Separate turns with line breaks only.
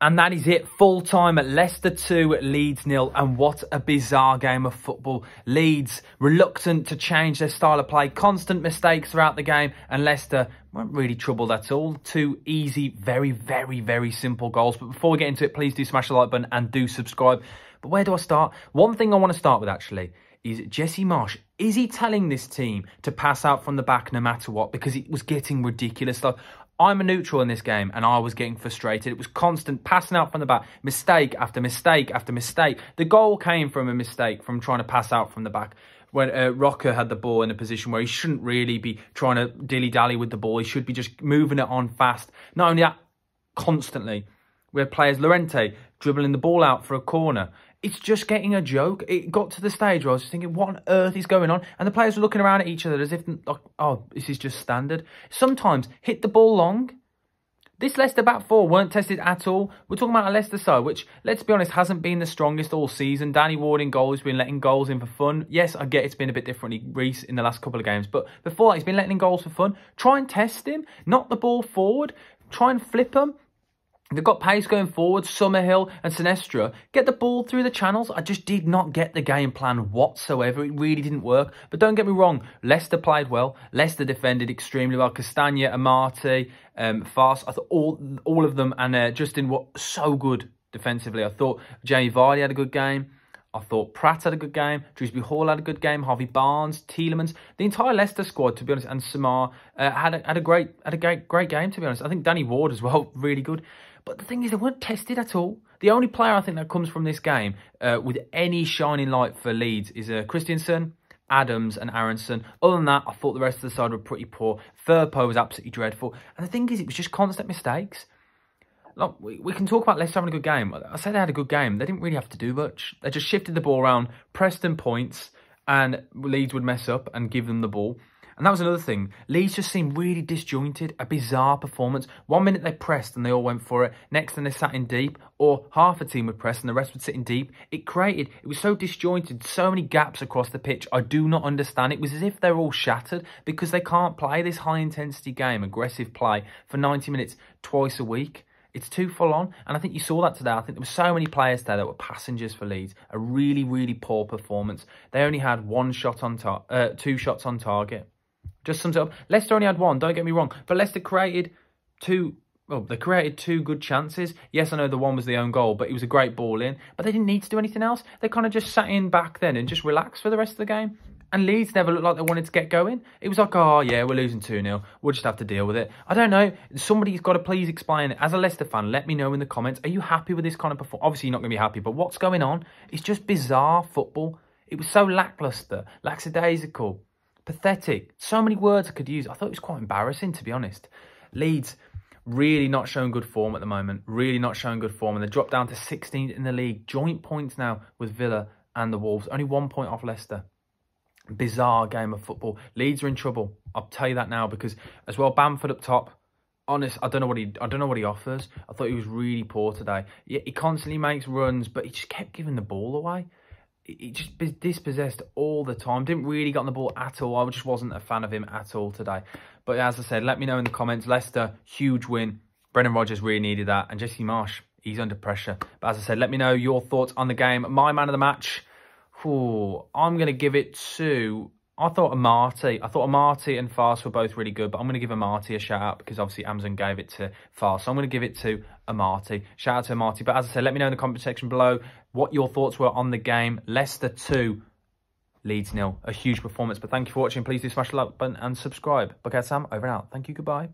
And that is it, full time at Leicester 2, Leeds 0. And what a bizarre game of football. Leeds reluctant to change their style of play, constant mistakes throughout the game. And Leicester weren't really troubled at all. Two easy, very, very, very simple goals. But before we get into it, please do smash the like button and do subscribe. But where do I start? One thing I want to start with actually is Jesse Marsch. Is he telling this team to pass out from the back no matter what? Because it was getting ridiculous. Like, I'm a neutral in this game and I was getting frustrated. It was constant passing out from the back, mistake after mistake after mistake. The goal came from a mistake from trying to pass out from the back when Rocker had the ball in a position where he shouldn't really be trying to dilly-dally with the ball. He should be just moving it on fast. Not only that, constantly. We had players, Llorente, dribbling the ball out for a corner. It's just getting a joke. It got to the stage where I was just thinking, what on earth is going on? And the players were looking around at each other as if, like, oh, this is just standard. Sometimes hit the ball long. This Leicester back four weren't tested at all. We're talking about a Leicester side, which, let's be honest, hasn't been the strongest all season. Danny Ward in goal has been letting goals in for fun. Yes, I get it's been a bit differently, Reece, in the last couple of games. But before that, he's been letting in goals for fun. Try and test him. Knock the ball forward. Try and flip him. They've got pace going forward, Summerhill and Sinestra. Get the ball through the channels. I just did not get the game plan whatsoever. It really didn't work. But don't get me wrong, Leicester played well. Leicester defended extremely well. Castagna, Amati, Fast. I thought all of them and Justin were so good defensively. I thought Jamie Vardy had a good game. I thought Pratt had a good game. Dewsbury Hall had a good game. Harvey Barnes, Tielemans, the entire Leicester squad, to be honest, and Samar had a great game, to be honest. I think Danny Ward as well, really good. But the thing is, they weren't tested at all. The only player I think that comes from this game with any shining light for Leeds is Christensen, Adams and Aronson. Other than that, I thought the rest of the side were pretty poor. Firpo was absolutely dreadful. And the thing is, it was just constant mistakes. Look, we can talk about Leicester having a good game. I said they had a good game. They didn't really have to do much. They just shifted the ball around, pressed them points, and Leeds would mess up and give them the ball. And that was another thing. Leeds just seemed really disjointed, a bizarre performance. 1 minute they pressed and they all went for it. Next thing they sat in deep, or half a team would press and the rest would sit in deep. It was so disjointed, so many gaps across the pitch. I do not understand. It was as if they're all shattered because they can't play this high intensity game, aggressive play, for 90 minutes twice a week. It's too full on. And I think you saw that today. I think there were so many players there that were passengers for Leeds. A really, really poor performance. They only had two shots on target. Just sums it up. Leicester only had one, don't get me wrong. But Leicester created two good chances. Yes, I know the one was the own goal, but it was a great ball in. But they didn't need to do anything else. They kind of just sat in back then and just relaxed for the rest of the game. And Leeds never looked like they wanted to get going. It was like, oh, yeah, we're losing 2-0. We'll just have to deal with it. I don't know. Somebody's got to please explain it. As a Leicester fan, let me know in the comments. Are you happy with this kind of performance? Obviously, you're not going to be happy, but what's going on? It's just bizarre football. It was so lacklustre, lackadaisical, pathetic. So many words I could use. I thought it was quite embarrassing, to be honest. Leeds really not showing good form at the moment. Really not showing good form. And they dropped down to 16th in the league. Joint points now with Villa and the Wolves. Only 1 point off Leicester. Bizarre game of football. Leeds are in trouble. I'll tell you that now, because as well, Bamford up top. Honest, I don't know what he offers. I thought he was really poor today. Yeah, he constantly makes runs, but he just kept giving the ball away. He just dispossessed all the time. Didn't really get on the ball at all. I just wasn't a fan of him at all today. But as I said, let me know in the comments. Leicester, huge win. Brendan Rodgers really needed that. And Jesse Marsch, he's under pressure. But as I said, let me know your thoughts on the game. My man of the match, I'm going to give it to... I thought Amati and Fast were both really good, but I'm going to give Amati a shout out because obviously Amazon gave it to Fast. So I'm going to give it to Amati. Shout out to Amati. But as I said, let me know in the comment section below what your thoughts were on the game. Leicester 2, Leeds 0. A huge performance. But thank you for watching. Please do smash the like button and subscribe. BucketHatSam over and out. Thank you. Goodbye.